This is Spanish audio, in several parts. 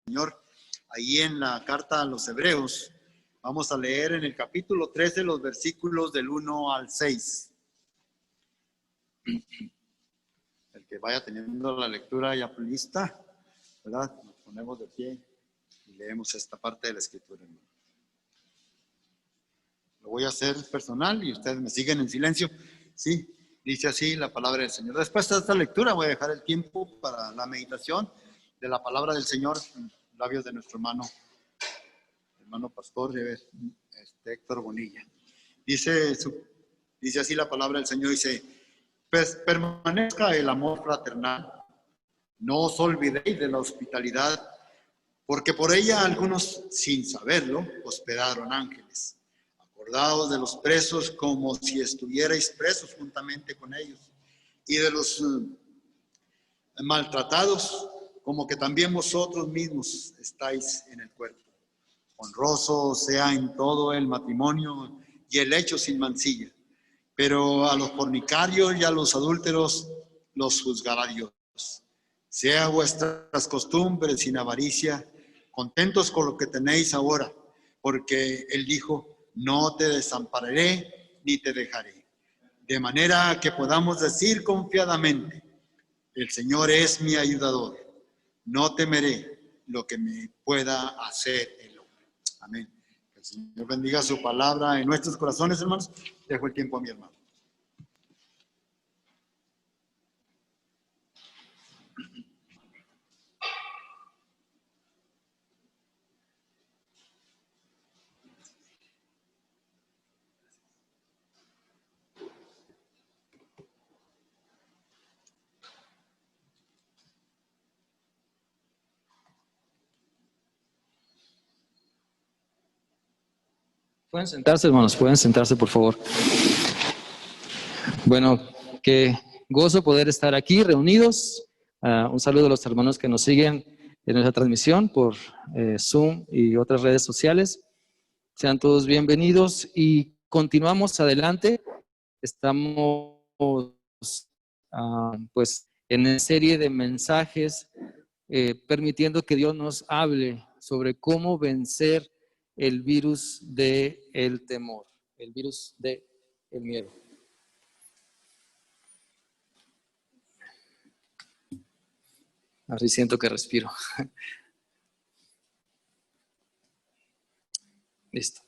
Señor, ahí en la carta a los Hebreos. Vamos a leer en el capítulo 13 los versículos del 1 al 6. El que vaya teniendo la lectura ya lista, ¿verdad? Nos ponemos de pie y leemos esta parte de la Escritura. Lo voy a hacer personal y ustedes me siguen en silencio. Sí, dice así la palabra del Señor. Después de esta lectura voy a dejar el tiempo para la meditación de la palabra del Señor en los labios de nuestro hermano pastor Héctor Bonilla. Dice así la palabra del Señor, dice: pues permanezca el amor fraternal, no os olvidéis de la hospitalidad, porque por ella algunos, sin saberlo, hospedaron ángeles. Acordaos de los presos como si estuvierais presos juntamente con ellos, y de los maltratados como que también vosotros mismos estáis en el cuerpo. Honroso sea en todo el matrimonio y el hecho sin mancilla, pero a los fornicarios y a los adúlteros los juzgará Dios. Sea vuestras costumbres sin avaricia, contentos con lo que tenéis ahora, porque Él dijo: no te desampararé ni te dejaré. De manera que podamos decir confiadamente: el Señor es mi ayudador, no temeré lo que me pueda hacer el hombre. Amén. Que el Señor bendiga su palabra en nuestros corazones, hermanos. Dejo el tiempo a mi hermano. Pueden sentarse, hermanos, pueden sentarse, por favor. Bueno, qué gozo poder estar aquí reunidos. Un saludo a los hermanos que nos siguen en nuestra transmisión por Zoom y otras redes sociales. Sean todos bienvenidos y continuamos adelante. Estamos pues en una serie de mensajes permitiendo que Dios nos hable sobre cómo vencer el virus del temor, el virus del miedo. Así siento que respiro. Listo.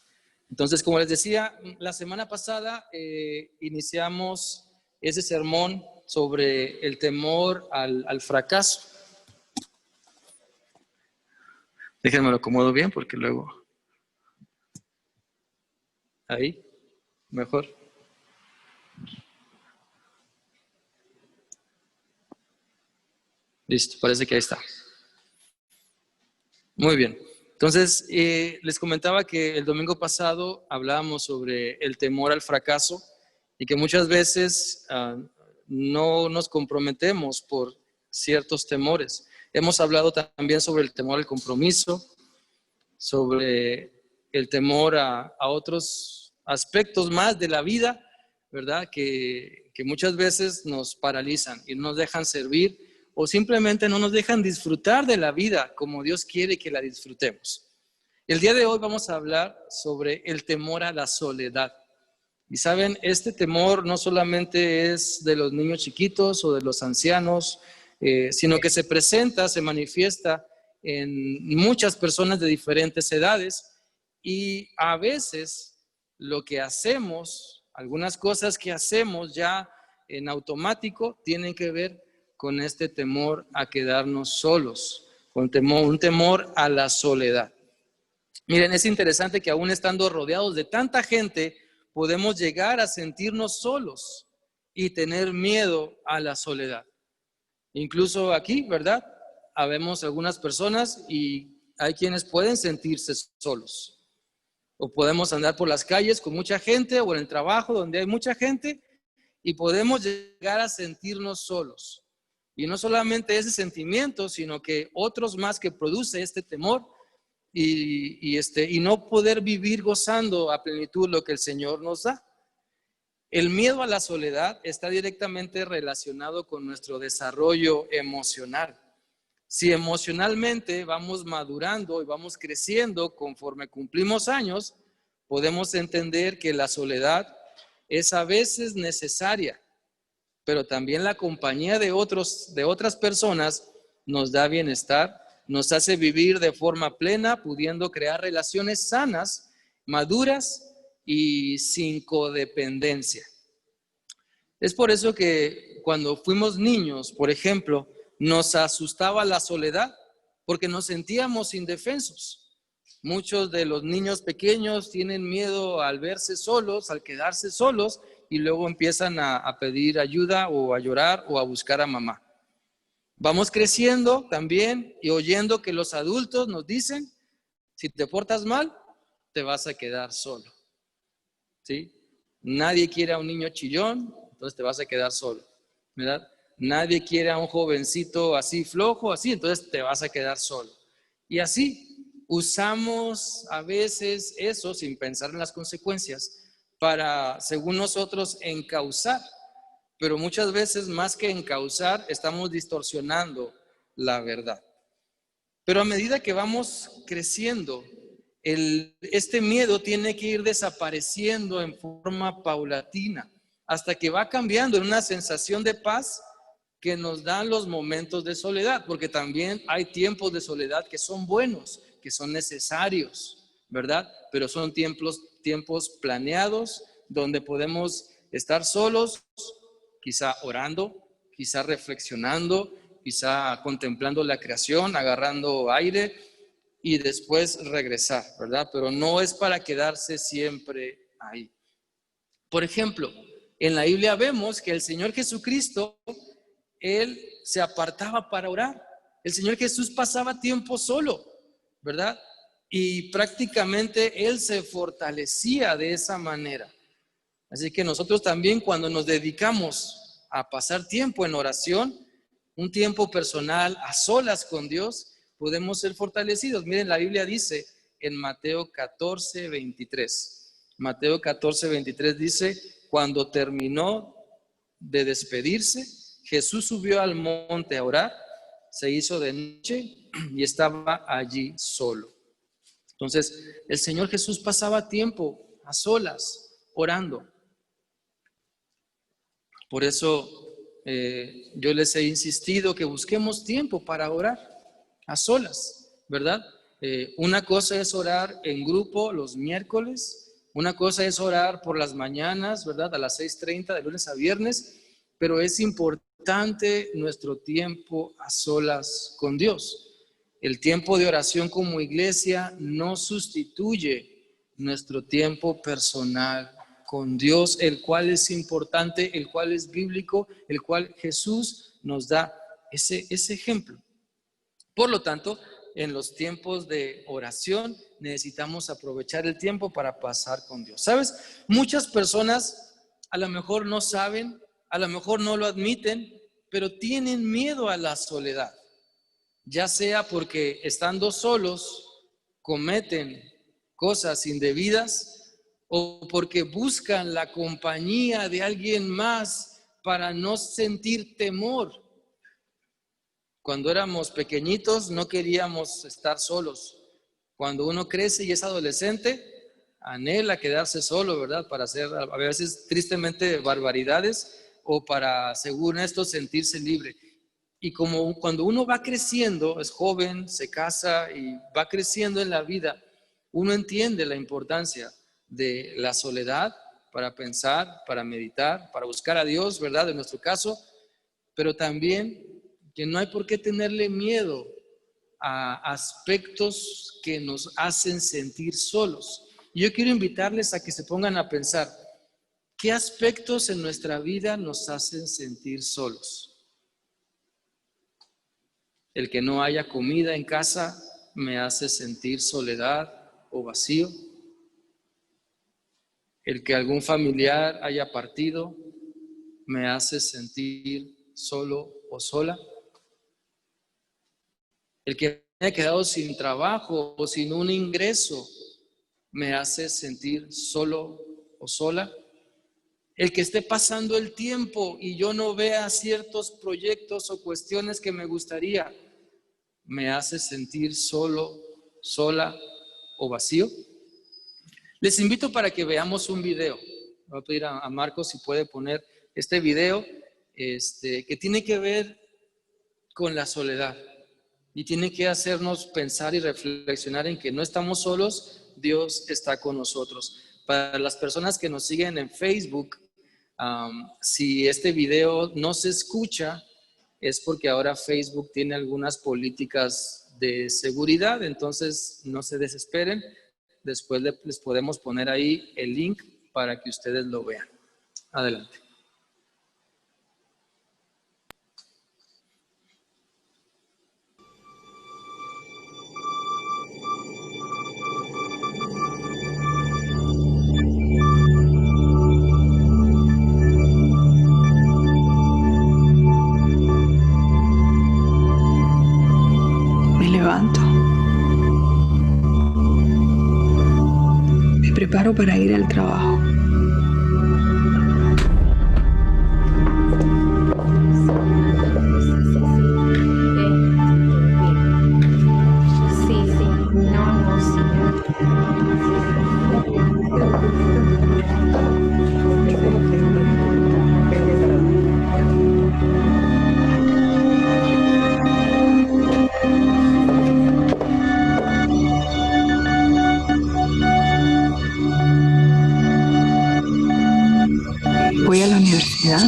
Entonces, como les decía, la semana pasada iniciamos ese sermón sobre el temor al fracaso. Déjenme lo acomodo bien porque luego... Ahí, mejor. Listo, parece que ahí está. Muy bien. Entonces, les comentaba que el domingo pasado hablábamos sobre el temor al fracaso y que muchas veces no nos comprometemos por ciertos temores. Hemos hablado también sobre el temor al compromiso, sobre el temor a otros aspectos más de la vida, ¿verdad? Que muchas veces nos paralizan y no nos dejan servir o simplemente no nos dejan disfrutar de la vida como Dios quiere que la disfrutemos. El día de hoy vamos a hablar sobre el temor a la soledad. Y saben, este temor no solamente es de los niños chiquitos o de los ancianos, sino que se presenta, se manifiesta en muchas personas de diferentes edades y a veces lo que hacemos, algunas cosas que hacemos ya en automático tienen que ver con este temor a quedarnos solos, con un temor a la soledad. Miren, es interesante que aún estando rodeados de tanta gente, podemos llegar a sentirnos solos y tener miedo a la soledad. Incluso aquí, ¿verdad? Habemos algunas personas y hay quienes pueden sentirse solos. O podemos andar por las calles con mucha gente o en el trabajo donde hay mucha gente y podemos llegar a sentirnos solos. Y no solamente ese sentimiento, sino que otros más que produce este temor y no poder vivir gozando a plenitud lo que el Señor nos da. El miedo a la soledad está directamente relacionado con nuestro desarrollo emocional. Si emocionalmente vamos madurando y vamos creciendo conforme cumplimos años, podemos entender que la soledad es a veces necesaria, pero también la compañía de otras personas nos da bienestar, nos hace vivir de forma plena, pudiendo crear relaciones sanas, maduras y sin codependencia. Es por eso que cuando fuimos niños, por ejemplo, nos asustaba la soledad porque nos sentíamos indefensos. Muchos de los niños pequeños tienen miedo al verse solos, al quedarse solos, y luego empiezan a pedir ayuda o a llorar o a buscar a mamá. Vamos creciendo también y oyendo que los adultos nos dicen, si te portas mal, te vas a quedar solo. ¿Sí? Nadie quiere a un niño chillón, entonces te vas a quedar solo, ¿verdad? Nadie quiere a un jovencito así flojo, así, entonces te vas a quedar solo. Y así usamos a veces eso sin pensar en las consecuencias para, según nosotros, encauzar. Pero muchas veces más que encauzar, estamos distorsionando la verdad. Pero a medida que vamos creciendo, este miedo tiene que ir desapareciendo en forma paulatina hasta que va cambiando en una sensación de paz que nos dan los momentos de soledad, porque también hay tiempos de soledad que son buenos, que son necesarios, ¿verdad? Pero son tiempos planeados donde podemos estar solos, quizá orando, quizá reflexionando, quizá contemplando la creación, agarrando aire y después regresar, ¿verdad? Pero no es para quedarse siempre ahí. Por ejemplo, en la Biblia vemos que el Señor Jesucristo, Él se apartaba para orar. El Señor Jesús pasaba tiempo solo, ¿verdad? Y prácticamente Él se fortalecía de esa manera. Así que nosotros también cuando nos dedicamos a pasar tiempo en oración, un tiempo personal a solas con Dios, podemos ser fortalecidos. Miren, la Biblia dice en Mateo 14:23. Mateo 14:23 dice, cuando terminó de despedirse, Jesús subió al monte a orar, se hizo de noche y estaba allí solo. Entonces, el Señor Jesús pasaba tiempo a solas, orando. Por eso yo les he insistido que busquemos tiempo para orar a solas, ¿verdad? Una cosa es orar en grupo los miércoles, una cosa es orar por las mañanas, ¿verdad? A las 6:30 de lunes a viernes, pero es importante nuestro tiempo a solas con Dios. El tiempo de oración como iglesia no sustituye nuestro tiempo personal con Dios, el cual es importante, el cual es bíblico, el cual Jesús nos da ese ejemplo. Por lo tanto, en los tiempos de oración necesitamos aprovechar el tiempo para pasar con Dios. ¿Sabes? Muchas personas a lo mejor no saben, a lo mejor no lo admiten, pero tienen miedo a la soledad, ya sea porque estando solos cometen cosas indebidas o porque buscan la compañía de alguien más para no sentir temor. Cuando éramos pequeñitos no queríamos estar solos. Cuando uno crece y es adolescente, anhela quedarse solo, ¿verdad? Para hacer a veces tristemente barbaridades o para, según esto, sentirse libre. Y como cuando uno va creciendo, es joven, se casa y va creciendo en la vida, uno entiende la importancia de la soledad para pensar, para meditar, para buscar a Dios, ¿verdad? En nuestro caso, pero también que no hay por qué tenerle miedo a aspectos que nos hacen sentir solos. Y yo quiero invitarles a que se pongan a pensar, ¿qué aspectos en nuestra vida nos hacen sentir solos? El que no haya comida en casa me hace sentir soledad o vacío. El que algún familiar haya partido me hace sentir solo o sola. El que haya quedado sin trabajo o sin un ingreso me hace sentir solo o sola. El que esté pasando el tiempo y yo no vea ciertos proyectos o cuestiones que me gustaría, me hace sentir solo, sola o vacío? Les invito para que veamos un video. Voy a pedir a Marcos si puede poner este video que tiene que ver con la soledad y tiene que hacernos pensar y reflexionar en que no estamos solos, Dios está con nosotros. Para las personas que nos siguen en Facebook, si este video no se escucha, es porque ahora Facebook tiene algunas políticas de seguridad, entonces no se desesperen. Después les podemos poner ahí el link para que ustedes lo vean. Adelante. Me levanto. Me preparo para ir al trabajo. Voy a la universidad.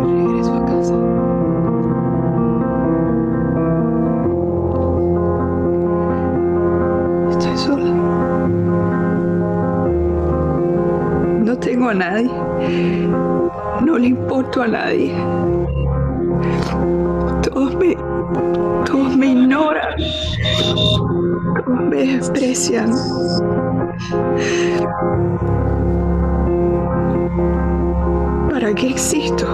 Regreso a casa. Estoy sola. No tengo a nadie. No le importo a nadie. Todos me ignoran. Todos me desprecian. ¿Para qué existo?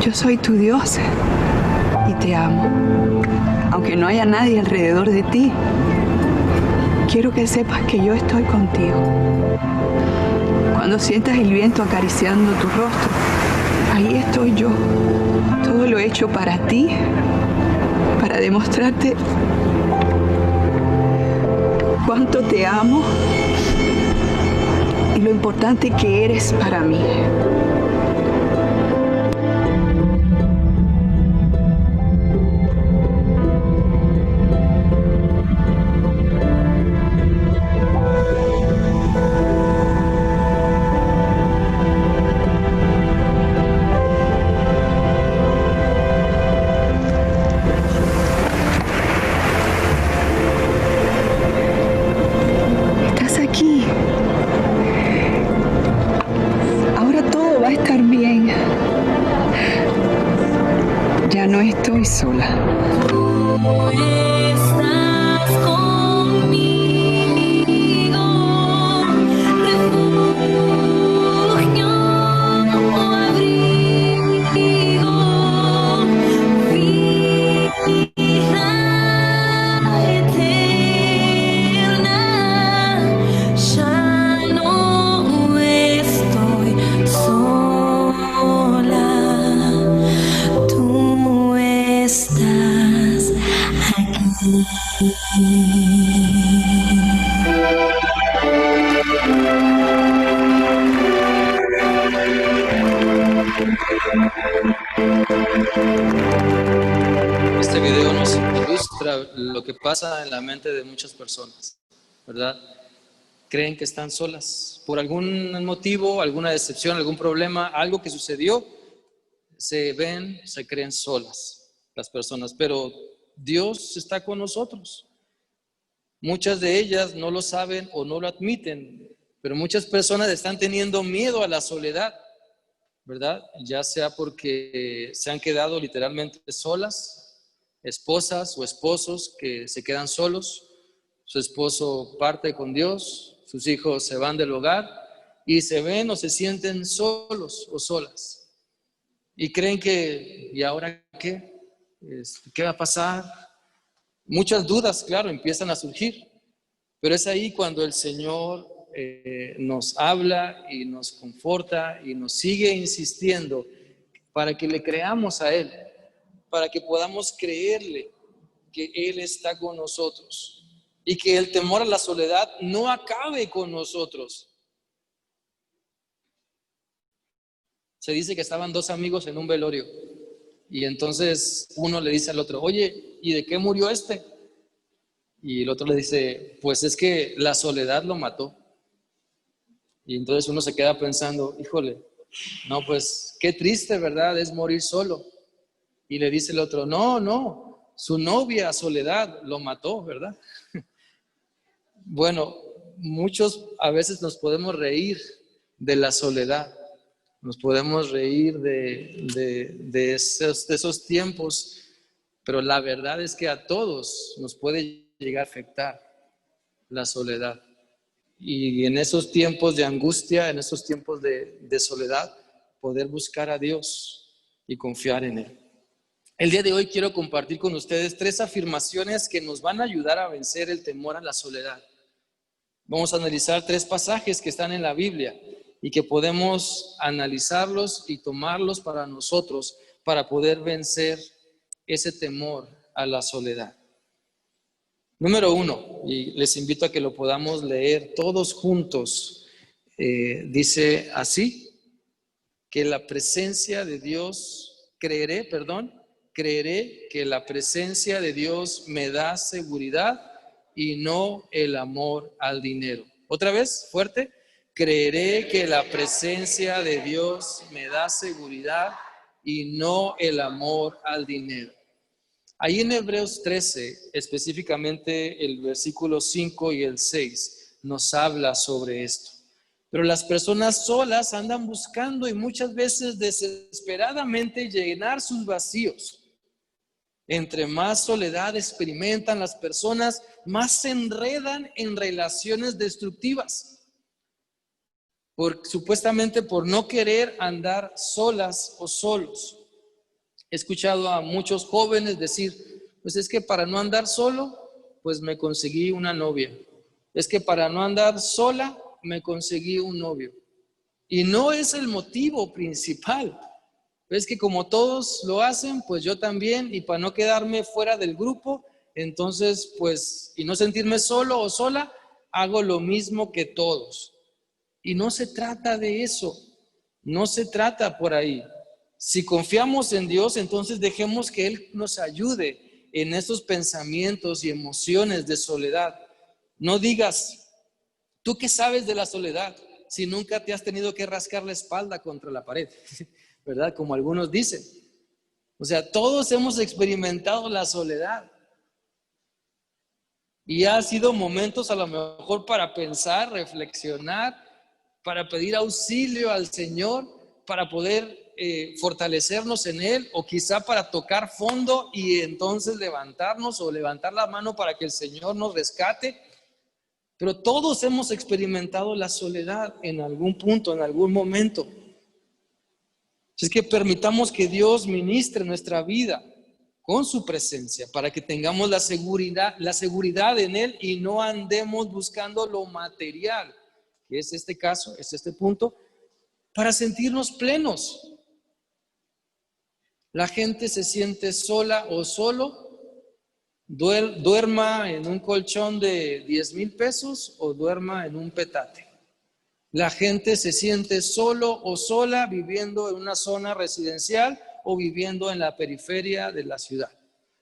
Yo soy tu Dios y te amo. Aunque no haya nadie alrededor de ti, quiero que sepas que yo estoy contigo. Cuando sientas el viento acariciando tu rostro, ahí estoy yo. Todo lo hecho para ti para demostrarte cuánto te amo y lo importante que eres para mí. No estoy sola. Estás conmigo, refugio, abrigo, vida eterna. Ya no estoy sola. Tú estás aquí. Este video nos ilustra lo que pasa en la mente de muchas personas, ¿verdad? Creen que están solas por algún motivo, alguna decepción, algún problema, algo que sucedió. Se creen solas las personas, pero Dios está con nosotros. Muchas de ellas no lo saben o no lo admiten, pero muchas personas están teniendo miedo a la soledad, ¿verdad? Ya sea porque se han quedado literalmente solas, esposas o esposos que se quedan solos, su esposo parte con Dios, sus hijos se van del hogar y se ven o se sienten solos o solas. Y creen que, ¿y ahora qué? ¿Qué va a pasar? Muchas dudas, claro, empiezan a surgir. Pero es ahí cuando el Señor nos habla y nos conforta y nos sigue insistiendo para que le creamos a Él, para que podamos creerle que Él está con nosotros y que el temor a la soledad no acabe con nosotros. Se dice que estaban dos amigos en un velorio y entonces uno le dice al otro, oye, ¿y de qué murió este? Y el otro le dice, pues es que la soledad lo mató. Y entonces uno se queda pensando, híjole, no, pues qué triste, ¿verdad? Es morir solo. Y le dice el otro, no, su novia Soledad lo mató, ¿verdad? Bueno, muchos a veces nos podemos reír de la soledad. Nos podemos reír de esos tiempos, pero la verdad es que a todos nos puede llegar a afectar la soledad. Y en esos tiempos de angustia, en esos tiempos de soledad, poder buscar a Dios y confiar en Él. El día de hoy quiero compartir con ustedes 3 afirmaciones que nos van a ayudar a vencer el temor a la soledad. Vamos a analizar 3 pasajes que están en la Biblia y que podemos analizarlos y tomarlos para nosotros para poder vencer ese temor a la soledad. Número 1, y les invito a que lo podamos leer todos juntos, dice así, que la presencia de Dios, creeré que la presencia de Dios me da seguridad y no el amor al dinero. Otra vez, fuerte. Creeré que la presencia de Dios me da seguridad y no el amor al dinero. Ahí en Hebreos 13, específicamente el versículo 5 y el 6, nos habla sobre esto. Pero las personas solas andan buscando y muchas veces desesperadamente llenar sus vacíos. Entre más soledad experimentan las personas, más se enredan en relaciones destructivas. Supuestamente por no querer andar solas o solos. He escuchado a muchos jóvenes decir, pues es que para no andar solo, pues me conseguí una novia. Es que para no andar sola, me conseguí un novio. Y no es el motivo principal. Es que como todos lo hacen, pues yo también, y para no quedarme fuera del grupo, entonces pues, y no sentirme solo o sola, hago lo mismo que todos. Y no se trata de eso, no se trata por ahí. Si confiamos en Dios, entonces dejemos que Él nos ayude en esos pensamientos y emociones de soledad. No digas, ¿tú qué sabes de la soledad si nunca te has tenido que rascar la espalda contra la pared? ¿Verdad? Como algunos dicen. O sea, todos hemos experimentado la soledad. Y ha sido momentos a lo mejor para pensar, reflexionar, para pedir auxilio al Señor, para poder fortalecernos en Él, o quizá para tocar fondo y entonces levantarnos o levantar la mano para que el Señor nos rescate. Pero todos hemos experimentado la soledad en algún punto, en algún momento. Es que permitamos que Dios ministre nuestra vida con su presencia para que tengamos la seguridad en Él y no andemos buscando lo material, que es este caso, es este punto, para sentirnos plenos. La gente se siente sola o solo, duerma en un colchón de 10,000 pesos o duerma en un petate. La gente se siente solo o sola viviendo en una zona residencial o viviendo en la periferia de la ciudad.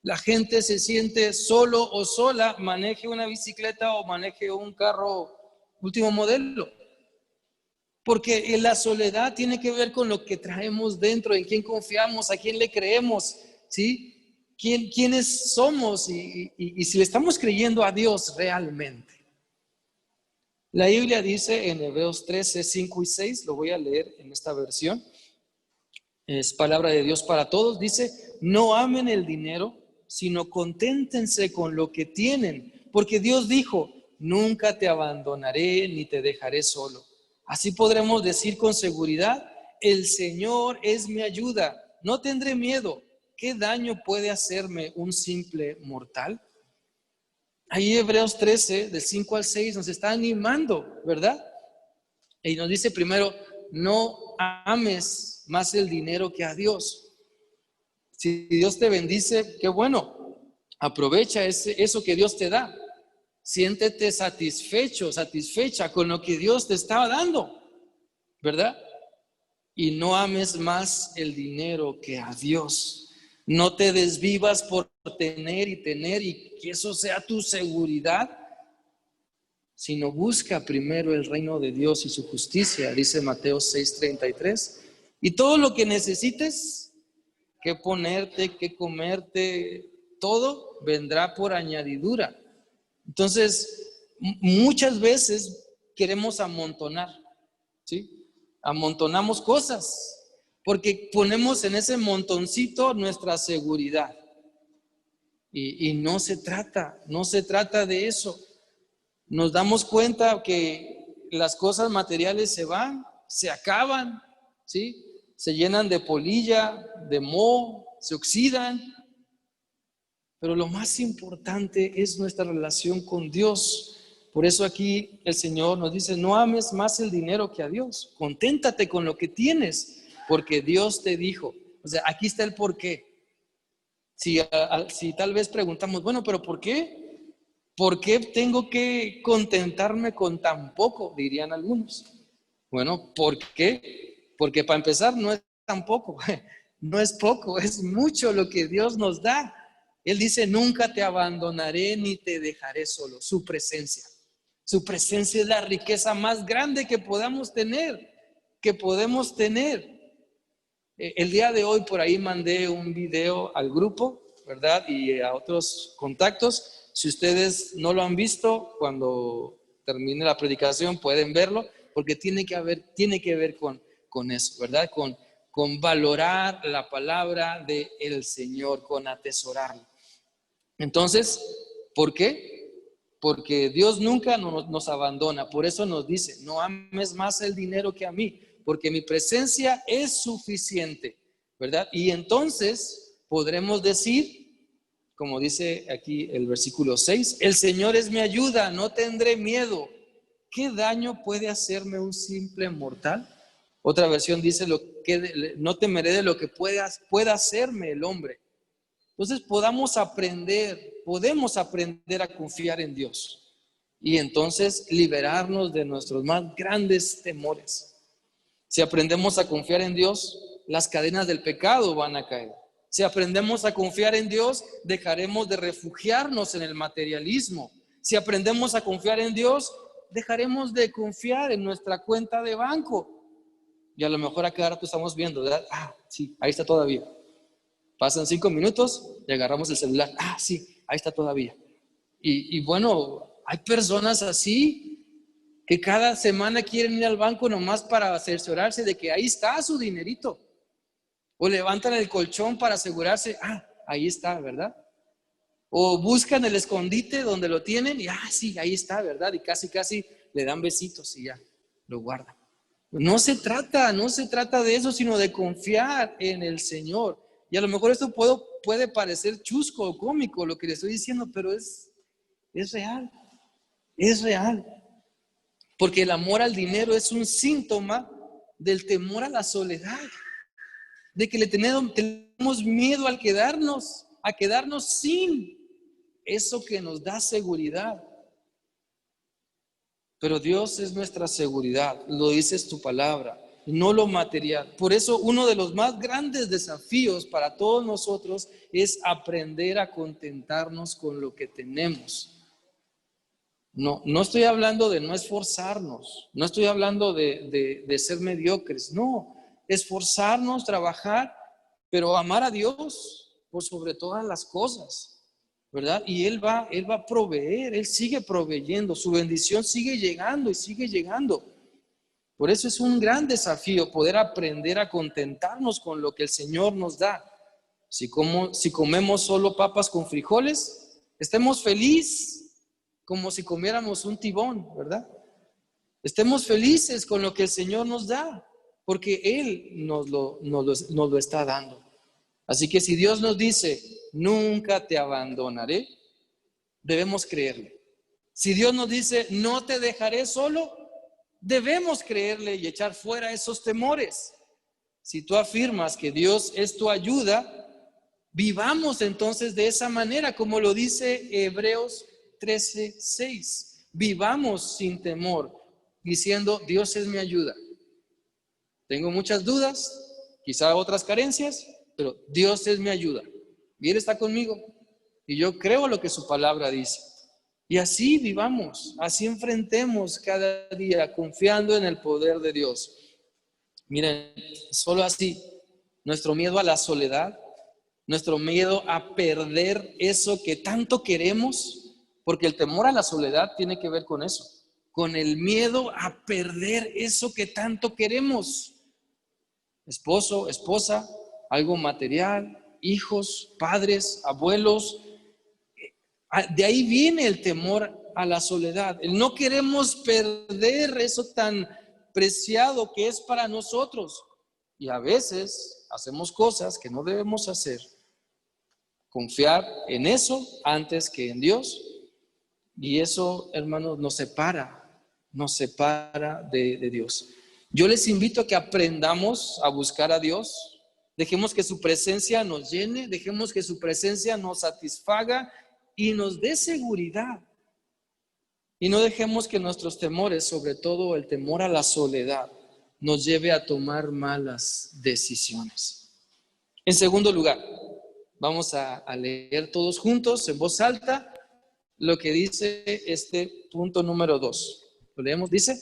La gente se siente solo o sola, maneje una bicicleta o maneje un carro último modelo. Porque la soledad tiene que ver con lo que traemos dentro, en quién confiamos, a quién le creemos, ¿sí? ¿Quiénes somos y si le estamos creyendo a Dios realmente? La Biblia dice en Hebreos 13, 5 y 6, lo voy a leer en esta versión, es palabra de Dios para todos, dice, no amen el dinero, sino conténtense con lo que tienen, porque Dios dijo, nunca te abandonaré ni te dejaré solo. Así podremos decir con seguridad, el Señor es mi ayuda, no tendré miedo. ¿Qué daño puede hacerme un simple mortal? Ahí Hebreos 13, del 5 al 6, nos está animando, ¿verdad? Y nos dice primero, no ames más el dinero que a Dios. Si Dios te bendice, qué bueno, aprovecha eso que Dios te da. Siéntete satisfecho, satisfecha con lo que Dios te estaba dando, ¿verdad? Y no ames más el dinero que a Dios. No te desvivas por tener y que eso sea tu seguridad, sino busca primero el reino de Dios y su justicia, dice Mateo 6:33. Y todo lo que necesites, que ponerte, que comerte, todo vendrá por añadidura. Entonces, muchas veces queremos amontonar, ¿sí? Amontonamos cosas porque ponemos en ese montoncito nuestra seguridad. Y no se trata de eso. Nos damos cuenta que las cosas materiales se van, se acaban, ¿sí? Se llenan de polilla, de moho, se oxidan. Pero lo más importante es nuestra relación con Dios. Por eso aquí el Señor nos dice, no ames más el dinero que a Dios. Conténtate con lo que tienes, porque Dios te dijo. O sea, aquí está el por qué. Si tal vez preguntamos, bueno, pero ¿por qué? ¿Por qué tengo que contentarme con tan poco? Dirían algunos. Bueno, ¿por qué? Porque para empezar no es tan poco, no es poco, es mucho lo que Dios nos da. Él dice, nunca te abandonaré ni te dejaré solo. Su presencia es la riqueza más grande que podemos tener. El día de hoy por ahí mandé un video al grupo, ¿verdad? Y a otros contactos. Si ustedes no lo han visto, cuando termine la predicación pueden verlo, porque tiene que ver con eso, ¿verdad? Con valorar la palabra del Señor, con atesorarla. Entonces, ¿por qué? Porque Dios nunca nos abandona. Por eso nos dice, no ames más el dinero que a mí, porque mi presencia es suficiente, ¿verdad? Y entonces podremos decir, como dice aquí el versículo 6, el Señor es mi ayuda, no tendré miedo. ¿Qué daño puede hacerme un simple mortal? Otra versión dice, no temeré de lo que pueda hacerme el hombre. Entonces podemos aprender a confiar en Dios y entonces liberarnos de nuestros más grandes temores. Si aprendemos a confiar en Dios, las cadenas del pecado van a caer. Si aprendemos a confiar en Dios, dejaremos de refugiarnos en el materialismo. Si aprendemos a confiar en Dios, dejaremos de confiar en nuestra cuenta de banco. Y a lo mejor a cada rato estamos viendo, ¿verdad? Sí, ahí está todavía. Pasan 5 minutos y agarramos el celular. Sí, ahí está todavía. Y bueno, hay personas así que cada semana quieren ir al banco nomás para cerciorarse de que ahí está su dinerito. O levantan el colchón para asegurarse, ahí está, ¿verdad? O buscan el escondite donde lo tienen y, sí, ahí está, ¿verdad? Y casi le dan besitos y ya, lo guardan. No se trata de eso, sino de confiar en el Señor. Y a lo mejor esto puede parecer chusco o cómico lo que le estoy diciendo, pero es real, es real. Porque el amor al dinero es un síntoma del temor a la soledad, de que le tenemos miedo a quedarnos sin eso que nos da seguridad. Pero Dios es nuestra seguridad, lo dices tu palabra, no lo material. Por eso uno de los más grandes desafíos para todos nosotros es aprender a contentarnos con lo que tenemos. No estoy hablando de no esforzarnos, no estoy hablando de ser mediocres, no, esforzarnos, trabajar, pero amar a Dios por sobre todas las cosas. ¿Verdad? Y Él va a proveer, Él sigue proveyendo, su bendición sigue llegando y sigue llegando. Por eso es un gran desafío poder aprender a contentarnos con lo que el Señor nos da. Si comemos solo papas con frijoles, estemos felices como si comiéramos un tibón, ¿verdad? Estemos felices con lo que el Señor nos da, porque Él nos lo está dando. Así que si Dios nos dice, nunca te abandonaré, debemos creerle. Si Dios nos dice, no te dejaré solo, debemos creerle y echar fuera esos temores. Si tú afirmas que Dios es tu ayuda, vivamos entonces de esa manera, como lo dice Hebreos 13:6. Vivamos sin temor, diciendo, Dios es mi ayuda. Tengo muchas dudas, quizá otras carencias, pero Dios es mi ayuda y Él está conmigo y yo creo lo que su palabra dice. Y así vivamos, así enfrentemos cada día confiando en el poder de Dios. Miren, solo así, nuestro miedo a la soledad, nuestro miedo a perder eso que tanto queremos, porque el temor a la soledad tiene que ver con eso, con el miedo a perder eso que tanto queremos. Esposo, esposa, algo material, hijos, padres, abuelos. De ahí viene el temor a la soledad. No queremos perder eso tan preciado que es para nosotros. Y a veces hacemos cosas que no debemos hacer. Confiar en eso antes que en Dios. Y eso, hermanos, nos separa de Dios. Yo les invito a que aprendamos a buscar a Dios. Dejemos que su presencia nos llene, dejemos que su presencia nos satisfaga y nos dé seguridad. Y no dejemos que nuestros temores, sobre todo el temor a la soledad, nos lleve a tomar malas decisiones. En segundo lugar, vamos a leer todos juntos en voz alta lo que dice este punto número 2. Lo leemos, dice,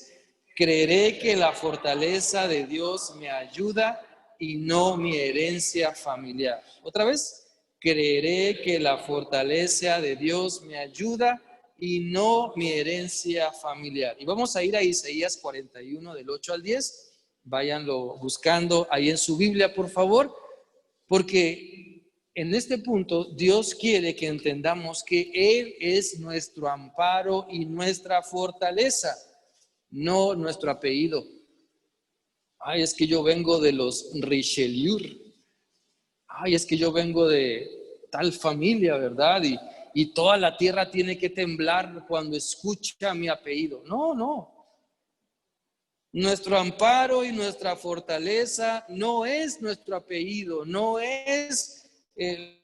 creeré que la fortaleza de Dios me ayuda y no mi herencia familiar. Otra vez, creeré que la fortaleza de Dios me ayuda y no mi herencia familiar. Y vamos a ir a Isaías 41 del 8 al 10. Váyanlo buscando ahí en su Biblia, por favor, porque en este punto Dios quiere que entendamos que Él es nuestro amparo y nuestra fortaleza, no nuestro apellido. Es que yo vengo de los Richelieu. Es que yo vengo de tal familia, ¿verdad? Y toda la tierra tiene que temblar cuando escucha mi apellido. No. Nuestro amparo y nuestra fortaleza no es nuestro apellido, no es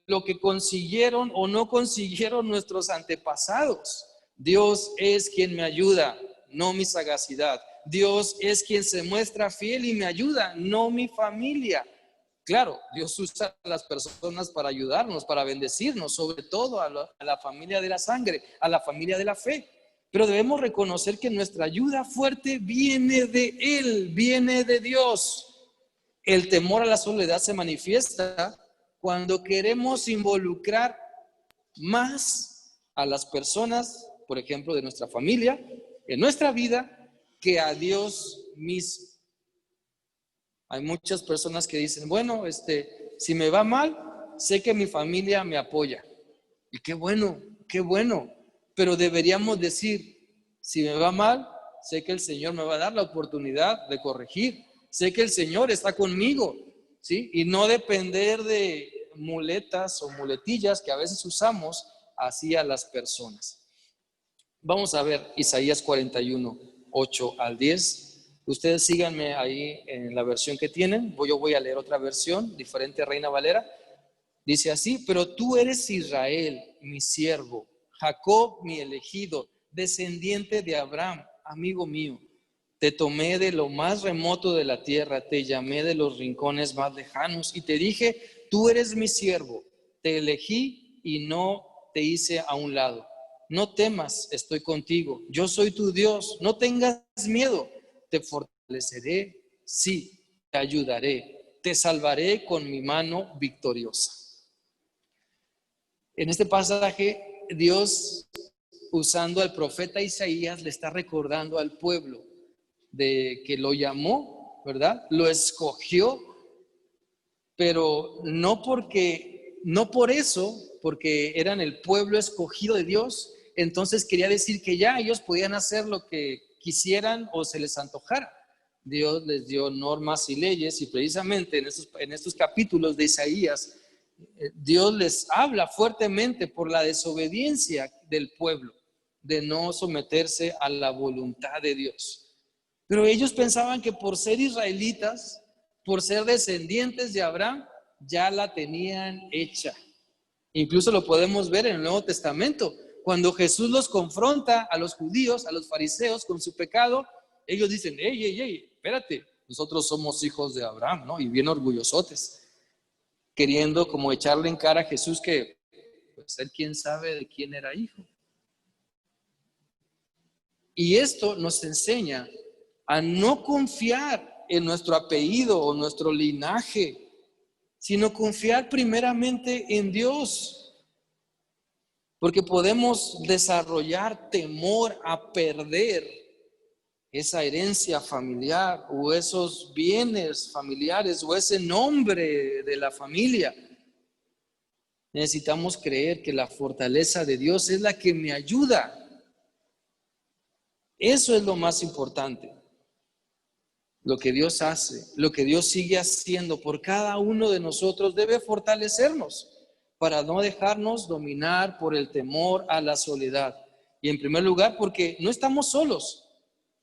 lo que consiguieron o no consiguieron nuestros antepasados. Dios es quien me ayuda, no mi sagacidad. Dios es quien se muestra fiel y me ayuda, no mi familia. Claro, Dios usa a las personas para ayudarnos, para bendecirnos, sobre todo a la familia de la sangre, a la familia de la fe. Pero debemos reconocer que nuestra ayuda fuerte viene de Él, viene de Dios. El temor a la soledad se manifiesta cuando queremos involucrar más a las personas, por ejemplo, de nuestra familia, en nuestra vida, que a Dios mismo. Hay muchas personas que dicen, bueno, si me va mal, sé que mi familia me apoya. Y qué bueno, pero deberíamos decir, si me va mal, sé que el Señor me va a dar la oportunidad de corregir. Sé que el Señor está conmigo, ¿sí? Y no depender de muletas o muletillas que a veces usamos así a las personas. Vamos a ver Isaías 41, 8 al 10. Ustedes síganme ahí en la versión que tienen. Yo voy a leer otra versión, diferente, Reina Valera. Dice así: pero tú eres Israel, mi siervo, Jacob, mi elegido, descendiente de Abraham, amigo mío. Te tomé de lo más remoto de la tierra, te llamé de los rincones más lejanos y te dije, tú eres mi siervo, te elegí y no te hice a un lado. No temas, estoy contigo, yo soy tu Dios, no tengas miedo, te fortaleceré, sí, te ayudaré, te salvaré con mi mano victoriosa. En este pasaje, Dios, usando al profeta Isaías, le está recordando al pueblo de que lo llamó, ¿verdad? Lo escogió, pero no por eso, porque eran el pueblo escogido de Dios, entonces quería decir que ya ellos podían hacer lo que quisieran o se les antojara. Dios les dio normas y leyes y precisamente en estos capítulos de Isaías, Dios les habla fuertemente por la desobediencia del pueblo, de no someterse a la voluntad de Dios. Pero ellos pensaban que por ser israelitas, por ser descendientes de Abraham, ya la tenían hecha. Incluso lo podemos ver en el Nuevo Testamento. Cuando Jesús los confronta a los judíos, a los fariseos con su pecado, ellos dicen, ey, espérate, nosotros somos hijos de Abraham, ¿no? Y bien orgullosotes, queriendo como echarle en cara a Jesús que, pues, él quién sabe de quién era hijo. Y esto nos enseña a no confiar en nuestro apellido o nuestro linaje, sino confiar primeramente en Dios. Porque podemos desarrollar temor a perder esa herencia familiar o esos bienes familiares o ese nombre de la familia. Necesitamos creer que la fortaleza de Dios es la que me ayuda. Eso es lo más importante. Lo que Dios hace, lo que Dios sigue haciendo por cada uno de nosotros debe fortalecernos para no dejarnos dominar por el temor a la soledad. Y en primer lugar, porque no estamos solos.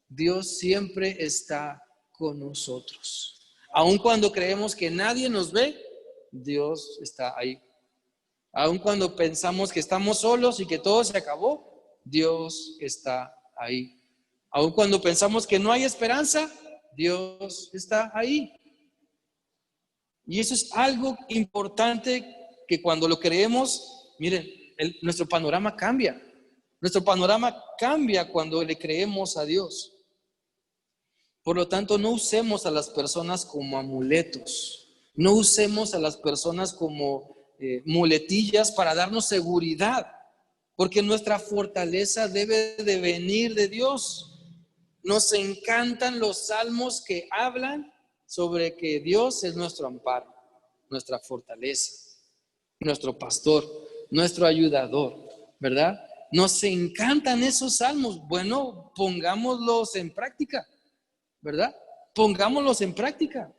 Dios siempre está con nosotros. Aun cuando creemos que nadie nos ve, Dios está ahí. Aun cuando pensamos que estamos solos y que todo se acabó, Dios está ahí. Aun cuando pensamos que no hay esperanza, Dios está ahí. Y eso es algo importante que cuando lo creemos, miren, nuestro panorama cambia. Nuestro panorama cambia cuando le creemos a Dios. Por lo tanto, no usemos a las personas como amuletos. No usemos a las personas como muletillas para darnos seguridad. Porque nuestra fortaleza debe de venir de Dios. Nos encantan los salmos que hablan sobre que Dios es nuestro amparo, nuestra fortaleza, nuestro pastor, nuestro ayudador, ¿verdad? Nos encantan esos salmos. Bueno, pongámoslos en práctica, ¿verdad? Pongámoslos en práctica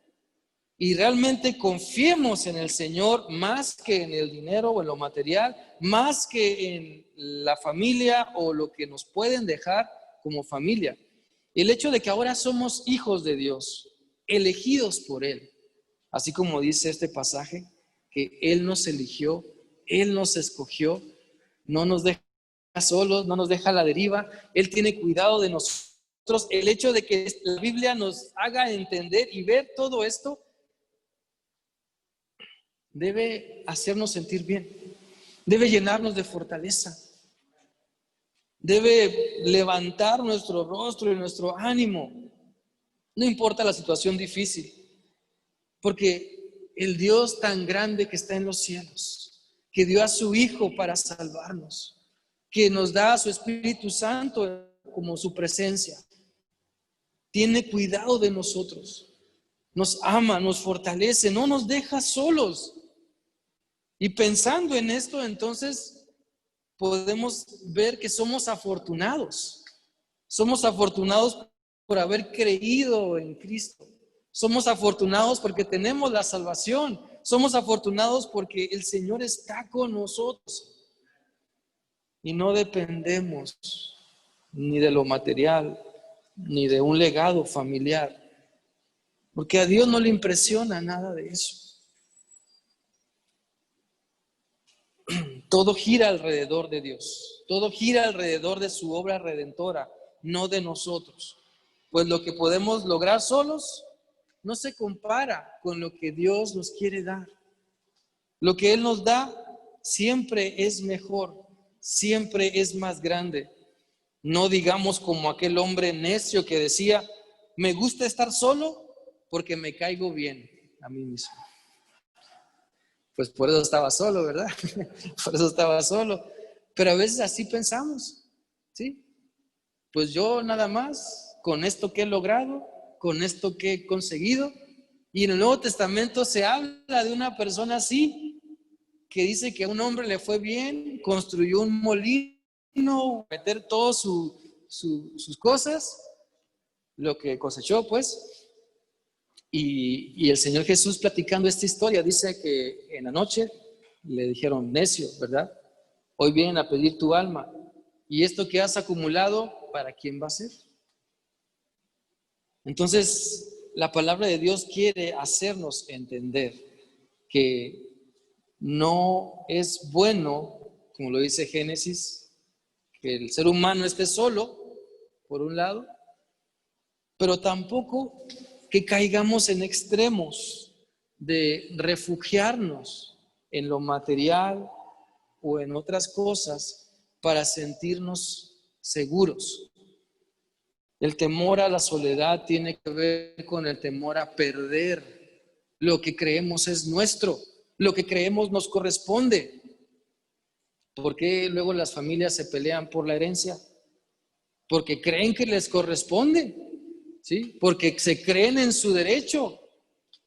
y realmente confiemos en el Señor más que en el dinero o en lo material, más que en la familia o lo que nos pueden dejar como familia. El hecho de que ahora somos hijos de Dios, elegidos por Él, así como dice este pasaje, que Él nos eligió, Él nos escogió, no nos deja solos, no nos deja a la deriva, Él tiene cuidado de nosotros. El hecho de que la Biblia nos haga entender y ver todo esto debe hacernos sentir bien, debe llenarnos de fortaleza, debe levantar nuestro rostro y nuestro ánimo, no importa la situación difícil, porque el Dios tan grande que está en los cielos, que dio a su Hijo para salvarnos, que nos da a su Espíritu Santo como su presencia, tiene cuidado de nosotros, nos ama, nos fortalece, no nos deja solos. Y pensando en esto, entonces podemos ver que somos afortunados por haber creído en Cristo, somos afortunados porque tenemos la salvación, somos afortunados porque el Señor está con nosotros y no dependemos ni de lo material, ni de un legado familiar, porque a Dios no le impresiona nada de eso. Todo gira alrededor de Dios, todo gira alrededor de su obra redentora, no de nosotros, pues lo que podemos lograr solos no se compara con lo que Dios nos quiere dar. Lo que Él nos da siempre es mejor, siempre es más grande. No digamos como aquel hombre necio que decía, me gusta estar solo porque me caigo bien a mí mismo. Pues por eso estaba solo, ¿verdad? Por eso estaba solo. Pero a veces así pensamos, ¿sí? Pues yo nada más, con esto que he logrado, con esto que he conseguido. Y en el Nuevo Testamento se habla de una persona así, que dice que a un hombre le fue bien, construyó un molino, meter todas sus cosas, lo que cosechó, pues. Y el Señor Jesús, platicando esta historia, dice que en la noche le dijeron, necio, ¿verdad? Hoy vienen a pedir tu alma. ¿Y esto que has acumulado, para quién va a ser? Entonces, la palabra de Dios quiere hacernos entender que no es bueno, como lo dice Génesis, que el ser humano esté solo, por un lado, pero tampoco que caigamos en extremos de refugiarnos en lo material o en otras cosas para sentirnos seguros. El temor a la soledad tiene que ver con el temor a perder lo que creemos es nuestro, lo que creemos nos corresponde. ¿Por qué luego las familias se pelean por la herencia? Porque creen que les corresponde. ¿Sí? Porque se creen en su derecho,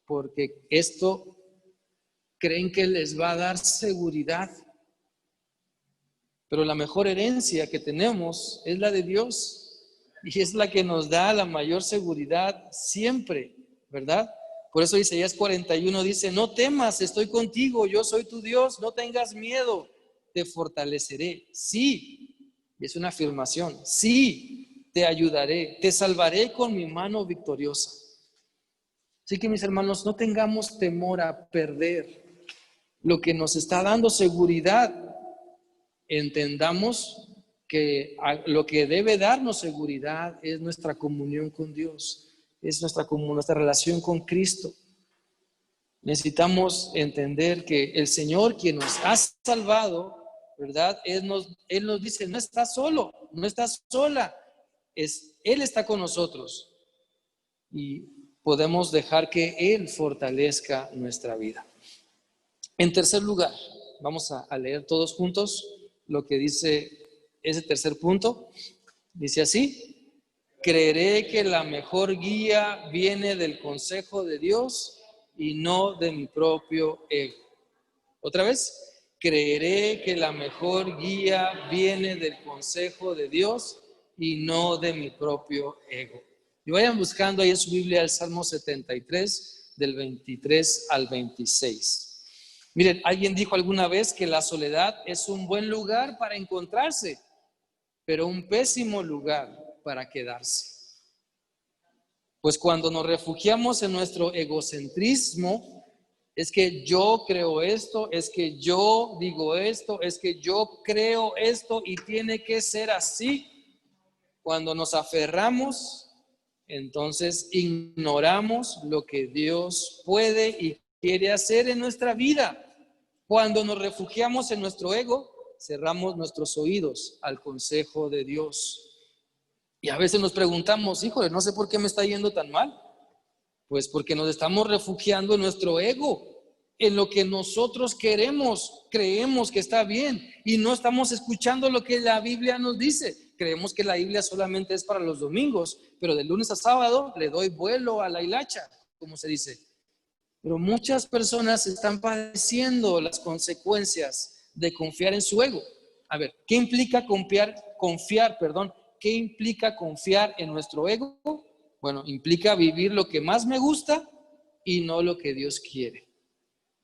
porque esto creen que les va a dar seguridad. Pero la mejor herencia que tenemos es la de Dios y es la que nos da la mayor seguridad siempre, ¿verdad? Por eso Isaías 41 dice, no temas, estoy contigo, yo soy tu Dios, no tengas miedo, te fortaleceré. Sí, es una afirmación, sí. Te ayudaré, te salvaré con mi mano victoriosa. Así que mis hermanos, no tengamos temor a perder lo que nos está dando seguridad. Entendamos que lo que debe darnos seguridad es nuestra comunión con Dios, es nuestra relación con Cristo. Necesitamos entender que el Señor, quien nos ha salvado, ¿verdad? Él nos dice, no estás solo, no estás sola. Él está con nosotros y podemos dejar que Él fortalezca nuestra vida. En tercer lugar, vamos a leer todos juntos lo que dice ese tercer punto. Dice así, creeré que la mejor guía viene del consejo de Dios y no de mi propio ego. Otra vez, creeré que la mejor guía viene del consejo de Dios y no de mi propio ego. Y vayan buscando ahí en su Biblia el Salmo 73, del 23 al 26. Miren, alguien dijo alguna vez que la soledad es un buen lugar para encontrarse, pero un pésimo lugar para quedarse. Pues cuando nos refugiamos en nuestro egocentrismo, es que yo creo esto, es que yo digo esto, es que yo creo esto y tiene que ser así. Cuando nos aferramos, entonces ignoramos lo que Dios puede y quiere hacer en nuestra vida. Cuando nos refugiamos en nuestro ego, cerramos nuestros oídos al consejo de Dios. Y a veces nos preguntamos, híjole, no sé por qué me está yendo tan mal. Pues porque nos estamos refugiando en nuestro ego, en lo que nosotros queremos, creemos que está bien y no estamos escuchando lo que la Biblia nos dice. Creemos que la Biblia solamente es para los domingos, pero de lunes a sábado le doy vuelo a la hilacha, como se dice. Pero muchas personas están padeciendo las consecuencias de confiar en su ego. A ver, ¿qué implica confiar? ¿Qué implica confiar en nuestro ego? Bueno, implica vivir lo que más me gusta y no lo que Dios quiere.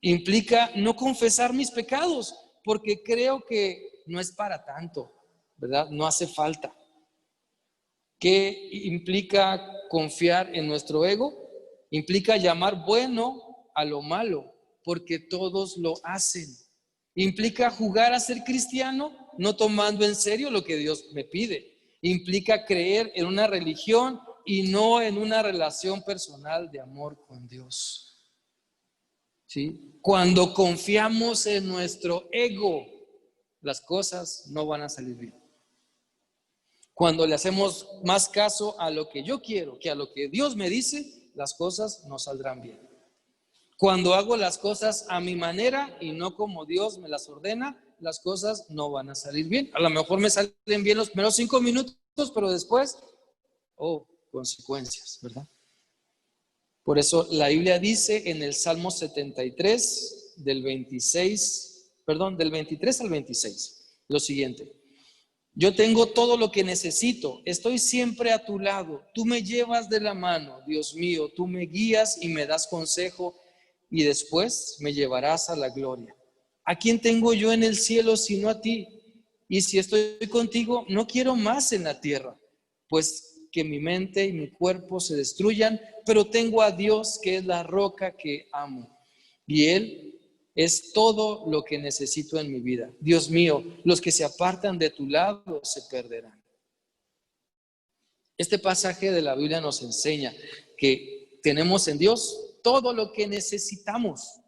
Implica no confesar mis pecados porque creo que no es para tanto, ¿verdad? No hace falta. ¿Qué implica confiar en nuestro ego? Implica llamar bueno a lo malo porque todos lo hacen. Implica jugar a ser cristiano no tomando en serio lo que Dios me pide. Implica creer en una religión y no en una relación personal de amor con Dios. ¿Sí? Cuando confiamos en nuestro ego, las cosas no van a salir bien. Cuando le hacemos más caso a lo que yo quiero que a lo que Dios me dice, las cosas no saldrán bien. Cuando hago las cosas a mi manera y no como Dios me las ordena, las cosas no van a salir bien. A lo mejor me salen bien los primeros 5 minutos, pero después, consecuencias, ¿verdad? Por eso la Biblia dice en el Salmo 73, del 23 al 26, lo siguiente: yo tengo todo lo que necesito, estoy siempre a tu lado, tú me llevas de la mano, Dios mío, tú me guías y me das consejo y después me llevarás a la gloria. ¿A quién tengo yo en el cielo sino a ti? Y si estoy contigo, no quiero más en la tierra, pues que mi mente y mi cuerpo se destruyan, pero tengo a Dios que es la roca que amo. Y Él es todo lo que necesito en mi vida. Dios mío, los que se apartan de tu lado se perderán. Este pasaje de la Biblia nos enseña que tenemos en Dios todo lo que necesitamos.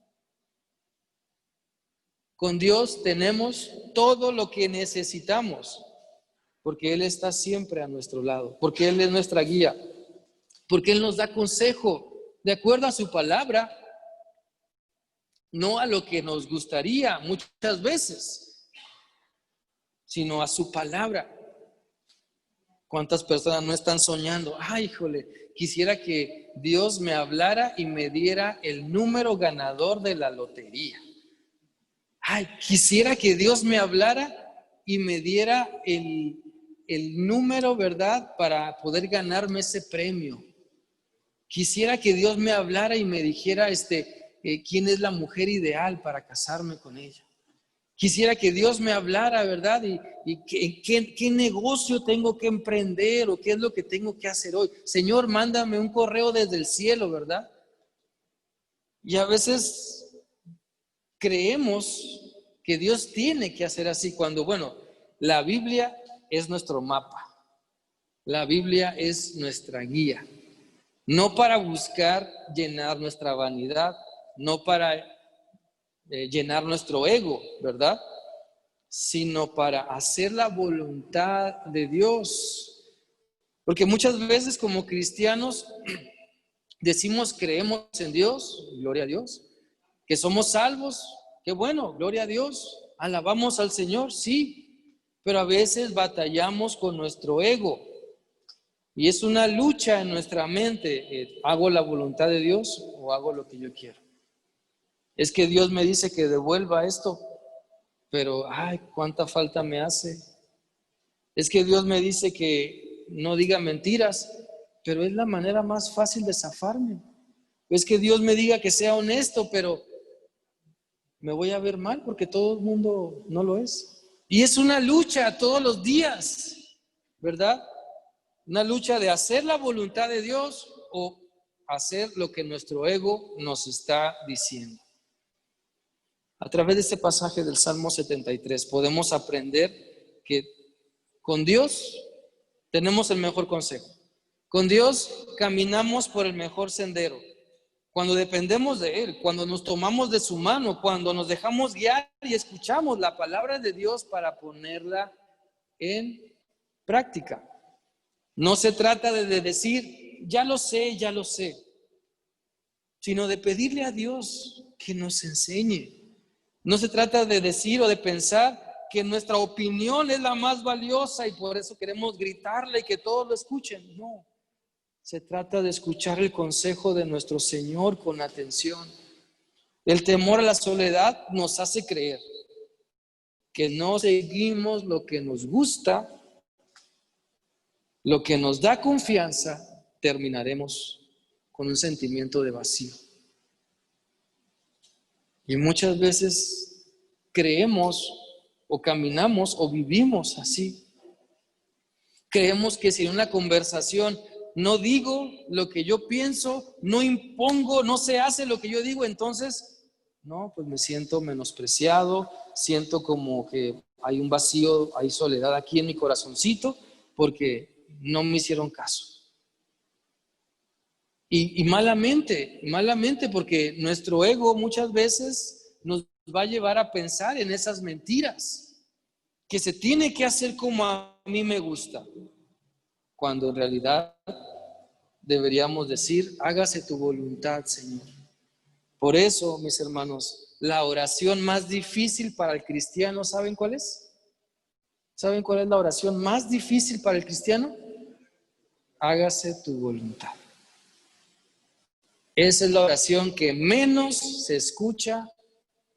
Con Dios tenemos todo lo que necesitamos, porque Él está siempre a nuestro lado, porque Él es nuestra guía, porque Él nos da consejo de acuerdo a su palabra, no a lo que nos gustaría muchas veces, sino a su palabra. ¿Cuántas personas no están soñando? Ay, híjole, quisiera que Dios me hablara y me diera el número ganador de la lotería. Ay, quisiera que Dios me hablara y me diera el número, ¿verdad?, para poder ganarme ese premio. Quisiera que Dios me hablara y me dijera quién es la mujer ideal para casarme con ella. Quisiera que Dios me hablara, ¿verdad? Y qué negocio tengo que emprender o qué es lo que tengo que hacer hoy. Señor, mándame un correo desde el cielo, ¿verdad? Y a veces creemos que Dios tiene que hacer así cuando, la Biblia es nuestro mapa. La Biblia es nuestra guía. No para buscar llenar nuestra vanidad, no para llenar nuestro ego, ¿verdad? Sino para hacer la voluntad de Dios. Porque muchas veces como cristianos decimos creemos en Dios, gloria a Dios, que somos salvos, qué bueno, gloria a Dios, alabamos al Señor, sí, pero a veces batallamos con nuestro ego y es una lucha en nuestra mente, ¿hago la voluntad de Dios o hago lo que yo quiero? Es que Dios me dice que devuelva esto, pero ay, cuánta falta me hace. Es que Dios me dice que no diga mentiras, pero es la manera más fácil de zafarme. Es que Dios me diga que sea honesto, pero me voy a ver mal porque todo el mundo no lo es. Y es una lucha todos los días, ¿verdad? Una lucha de hacer la voluntad de Dios o hacer lo que nuestro ego nos está diciendo. A través de este pasaje del Salmo 73 podemos aprender que con Dios tenemos el mejor consejo. Con Dios caminamos por el mejor sendero. Cuando dependemos de Él, cuando nos tomamos de su mano, cuando nos dejamos guiar y escuchamos la palabra de Dios para ponerla en práctica. No se trata de decir, ya lo sé, sino de pedirle a Dios que nos enseñe. No se trata de decir o de pensar que nuestra opinión es la más valiosa y por eso queremos gritarle y que todos lo escuchen. No, se trata de escuchar el consejo de nuestro Señor con atención. El temor a la soledad nos hace creer que no seguimos lo que nos gusta, lo que nos da confianza, terminaremos con un sentimiento de vacío. Y muchas veces creemos o caminamos o vivimos así. Creemos que si en una conversación no digo lo que yo pienso, no impongo, no se hace lo que yo digo, entonces, no, pues me siento menospreciado, siento como que hay un vacío, hay soledad aquí en mi corazoncito, porque no me hicieron caso. Y malamente, porque nuestro ego muchas veces nos va a llevar a pensar en esas mentiras, que se tiene que hacer como a mí me gusta, cuando en realidad deberíamos decir, hágase tu voluntad, Señor. Por eso, mis hermanos, la oración más difícil para el cristiano, ¿saben cuál es? ¿Saben cuál es la oración más difícil para el cristiano? Hágase tu voluntad. Esa es la oración que menos se escucha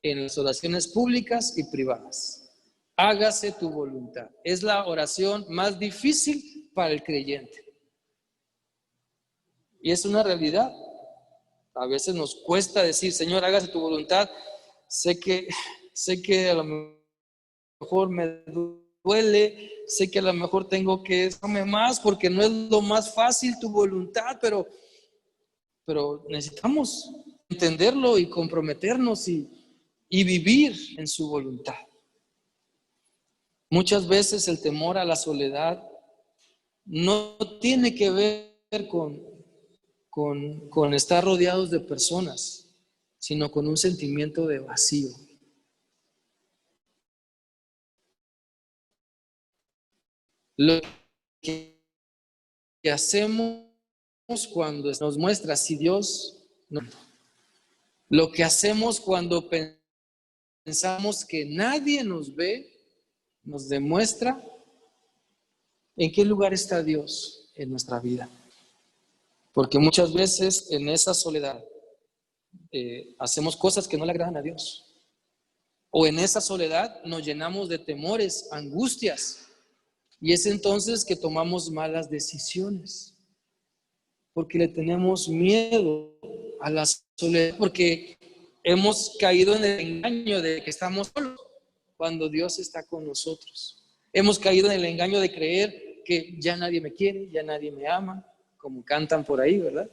en las oraciones públicas y privadas. Hágase tu voluntad. Es la oración más difícil para el creyente. Y es una realidad. A veces nos cuesta decir, Señor, hágase tu voluntad. Sé que a lo mejor me duele, sé que a lo mejor tengo que hacerme más porque no es lo más fácil tu voluntad, pero necesitamos entenderlo y comprometernos y vivir en su voluntad. Muchas veces el temor a la soledad no tiene que ver con estar rodeados de personas, sino con un sentimiento de vacío. Lo que hacemos cuando nos muestra si Dios no. Lo que hacemos cuando pensamos que nadie nos ve, nos demuestra en qué lugar está Dios en nuestra vida. Porque muchas veces en esa soledad hacemos cosas que no le agradan a Dios. O en esa soledad nos llenamos de temores, angustias. Y es entonces que tomamos malas decisiones. Porque le tenemos miedo a la soledad, porque hemos caído en el engaño de que estamos solos cuando Dios está con nosotros. Hemos caído en el engaño de creer que ya nadie me quiere, ya nadie me ama, como cantan por ahí, ¿verdad?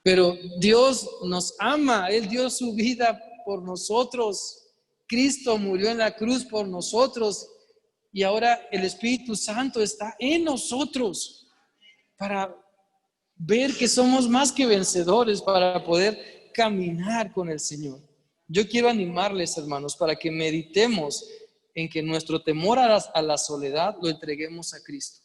Pero Dios nos ama, Él dio su vida por nosotros. Cristo murió en la cruz por nosotros y ahora el Espíritu Santo está en nosotros para ver que somos más que vencedores, para poder caminar con el Señor. Yo quiero animarles, hermanos, para que meditemos en que nuestro temor a la soledad lo entreguemos a Cristo.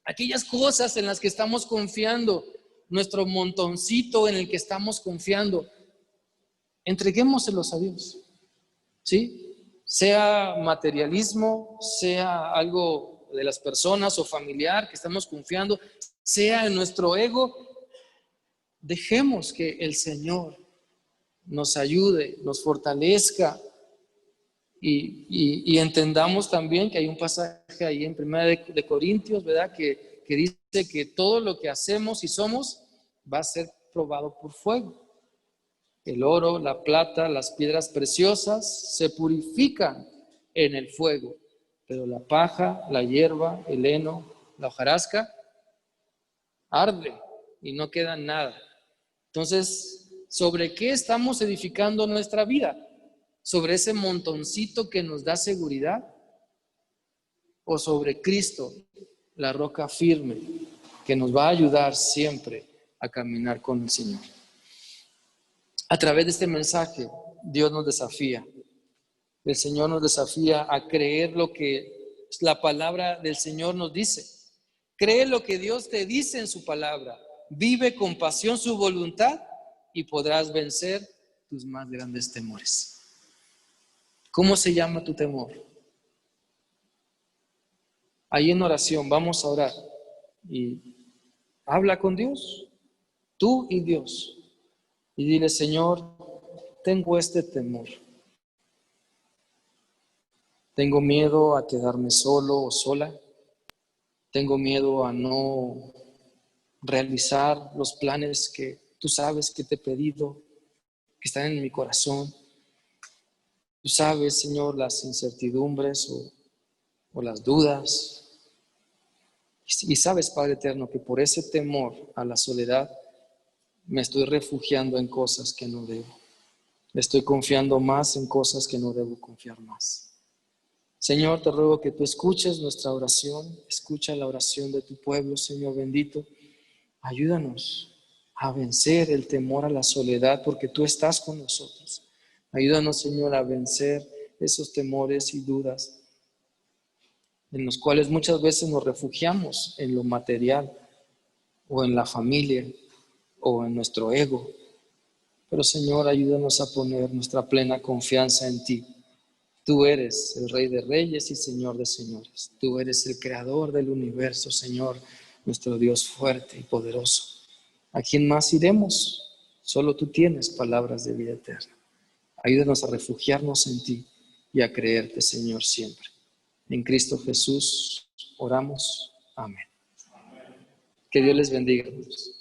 Aquellas cosas en las que estamos confiando, nuestro montoncito en el que estamos confiando, entreguémoselos a Dios, ¿sí? Sea materialismo, sea algo de las personas o familiar que estamos confiando, sea en nuestro ego, dejemos que el Señor nos ayude, nos fortalezca y entendamos también que hay un pasaje ahí en 1 de Corintios, ¿verdad? Que dice que todo lo que hacemos y somos va a ser probado por fuego. El oro, la plata, las piedras preciosas se purifican en el fuego, pero la paja, la hierba, el heno, la hojarasca arde y no queda nada. Entonces, ¿sobre qué estamos edificando nuestra vida? ¿Sobre ese montoncito que nos da seguridad? ¿O sobre Cristo, la roca firme, que nos va a ayudar siempre a caminar con el Señor? A través de este mensaje, Dios nos desafía. El Señor nos desafía a creer lo que la palabra del Señor nos dice. Cree lo que Dios te dice en su palabra. Vive con pasión su voluntad y podrás vencer tus más grandes temores. ¿Cómo se llama tu temor? Ahí en oración vamos a orar y habla con Dios, tú y Dios, y dile: Señor, tengo este temor. Tengo miedo a quedarme solo o sola. Tengo miedo a no realizar los planes que tú sabes que te he pedido, que están en mi corazón. Tú sabes, Señor, las incertidumbres o las dudas. Y sabes, Padre eterno, que por ese temor a la soledad me estoy refugiando en cosas que no debo. Me estoy confiando más en cosas que no debo confiar más. Señor, te ruego que tú escuches nuestra oración, escucha la oración de tu pueblo, Señor bendito. Ayúdanos a vencer el temor a la soledad, porque tú estás con nosotros. Ayúdanos, Señor, a vencer esos temores y dudas en los cuales muchas veces nos refugiamos en lo material o en la familia o en nuestro ego. Pero, Señor, ayúdanos a poner nuestra plena confianza en ti. Tú eres el Rey de Reyes y Señor de Señores. Tú eres el Creador del universo, Señor, nuestro Dios fuerte y poderoso. ¿A quién más iremos? Solo tú tienes palabras de vida eterna. Ayúdanos a refugiarnos en ti y a creerte, Señor, siempre. En Cristo Jesús oramos. Amén. Que Dios les bendiga, hermanos.